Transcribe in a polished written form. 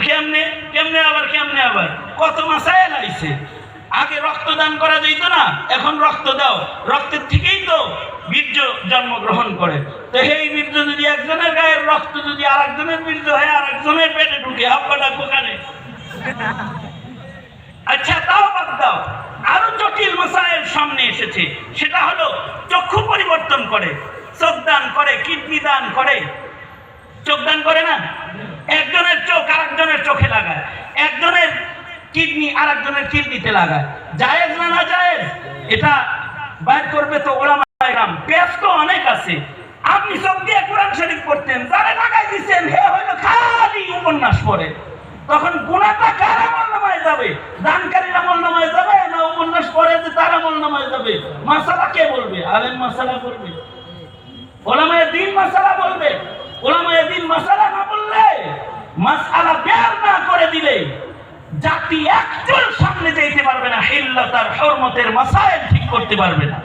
কেমনে কেমনে আবার কত মাসাইল আইছে। আগে রক্তদান করা যেত না, এখন রক্ত দাও, রক্তের থেকেই তো বীর্য জন্মগ্রহণ করে। তো এই বীর্য যদি একজনের গায়ের রক্ত যদি আরেকজনের বীর্য হয় আরেকজনের পেটে ঢুকে হাব্বাটা কোখানে। আচ্ছা তাও বাদ দাও, আরো জটিল মাসাইল সামনে এসেছে, সেটা হলো চক্ষু পরিবর্তন করে, চোখ দান করে, কিডনি দান করে। চোখ দান করে না, একজনের চোখ আরেকজনের চোখে লাগায়, একজনের কিডনি আরেকজনের কিডনিতে লাগায়। জায়েজ না না জায়েজ? এটা বাইর করবে তো ওলামা কেরাম। পেশ তো অনেক আছে। আপনি চোখ দিয়ে কোরআন শরীফ পড়তেন, যারা লাগাই দিচ্ছেন হে হইলো খালি উপন্যাস পড়ে। তখন গুনাহটা কার আমলনামায় যাবে? দানকারীর আমলনামায় যাবে না উপন্যাস পড়ে যে তার আমলনামায় যাবে? মাসালা কে বলবে? আলেম মাসালা বলবে, ওলামায়ে দ্বীন মাসালা বলবে। ওলামায়ে দ্বীন মাসালা না বললে, মাসআলা বের না করে দিলে জাতি একচুল সামনে যেতে পারবে না, হিল্লাত আর হুরমতের মাসাইল ঠিক করতে পারবে না।